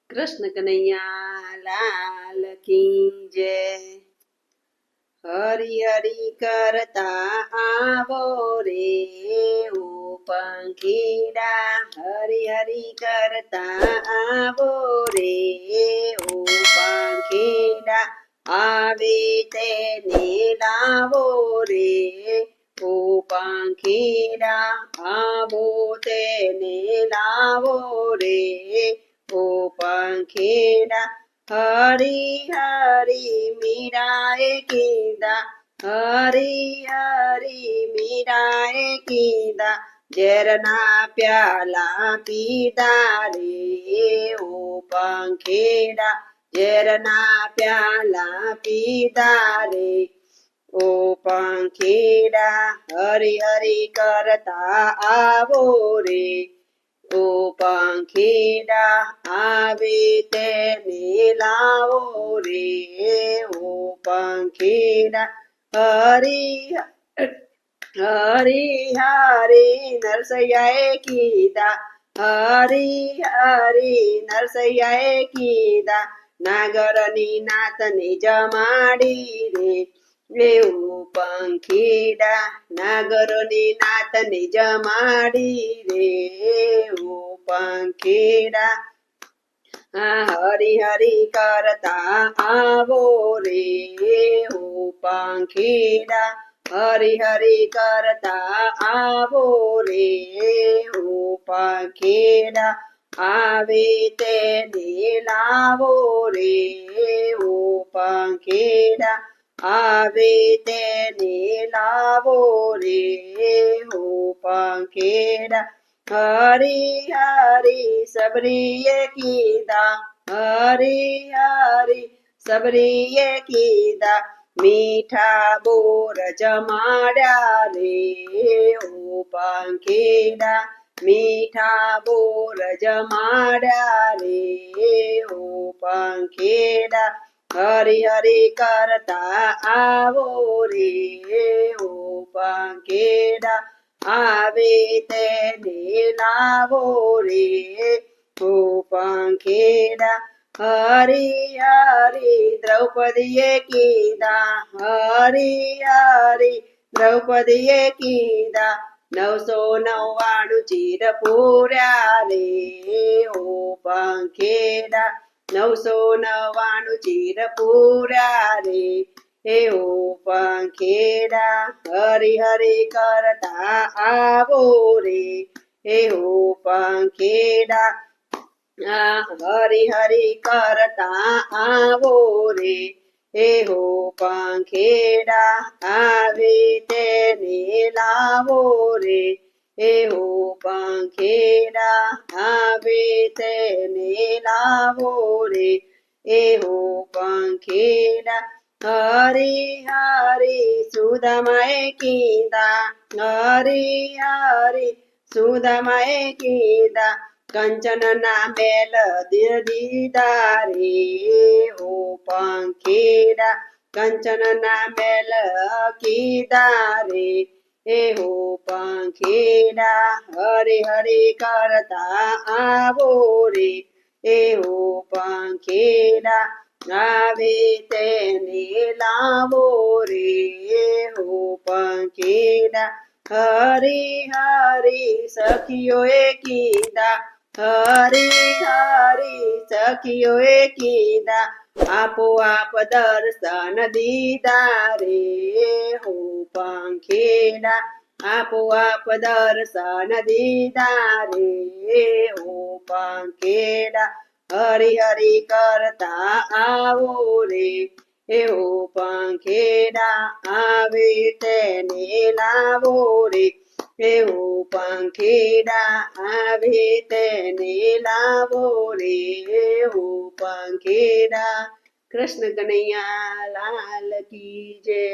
कृष्ण कन्हैया लाल की जय। हरि हरि करता आवो रे ओ पंखीड़ा, हरि हरि करता आवो रे ओ पंखीड़ा, आवे તેને લાવો રે ઓ પાંખીડા, આવો તેને લાવો રે ઓ પાંખીડા। હરી હરી મીરાએ કીધા, હરી હરી મીરાએ કીધા, ઝેરના પ્યાલા પીધા રે ઓ પાંખીડા, ઝેરના પ્યાલા પીધા રે ઓ પાંખીડા। હરી હરી કરતા આવો રે ઓ પાંખીડા, આવે તેને લાવો રે ઓ પાંખીડા। હરી હરી હરી નરસૈયાએ કીધા, હરી હરી નરસૈયાએ કીધા, નાગરની નાતને જમાડી રે ઓ પાંખીડા, નાગરની નાતને જમાડી રે ઓ પાંખીડા। હરી હરી કરતા આવો રે ઓ પાંખીડા, હરી હરી કરતા આવો રે ઓ પાંખીડા, આવે તેને લાવો રે ઓ પાંખીડા, આવે તેને લાવો રે ઓ પાંખીડા। હરી હરી સબરીએ કીધા, હરી હરી સબરીએ કીધા, મીઠા બોર જમાડ્યા રે ઓ પાંખીડા, મીઠા બોર જમાડ્યા રે ઓ પાંખીડા। હરી હરી કરતા આવો રે ઓ પાંખીડા, આવે તેને લાવો રે ઓ પાંખીડા। હરી હરી દ્રૌપદીએ કીધા, હરી હરી દ્રૌપદીએ કીધા, 999 ચીર પૂર્યા રે ઓ પાંખીડા, 999 ચીર પૂર્યા રે ઓ પાંખીડા। હરી હરી કરતા આવો રે ઓ પાંખીડા, હરી હરી કરતા આવો રે ઓ પાંખીડા, આવે તેને લાવો રે ઓ પાંખીડા, આવે તેને લાવો રે ઓ પાંખીડા। હરી હરી સુદામાએ કીધા, હરી હરી સુદામાએ કીધા, કંચનના મેલ દીધા રે ઓ પાંખીડા, કંચનના મેલ કીધા રે ઓ પાંખીડા। હરી હરી કરતા આવો રે ઓ પાંખીડા, આવે તેને લાવો રે ઓ પાંખીડા। હરી હરી સખીઓએ કીધા, હરી હરી સખીઓએ કીધા, આપો આપ દર્શન દીધા રે ઓ પાંખીડા, આપો આપ દર્શન દીધા રે ઓ પાંખીડા। હરી હરી કરતા આવો રે ઓ પાંખીડા, આવે તેને લાવો રે ઓ પાંખીડા, આવે તેને લાવો રે ઓ પાંખીડા। કૃષ્ણ કનૈયા લાલ કી જય।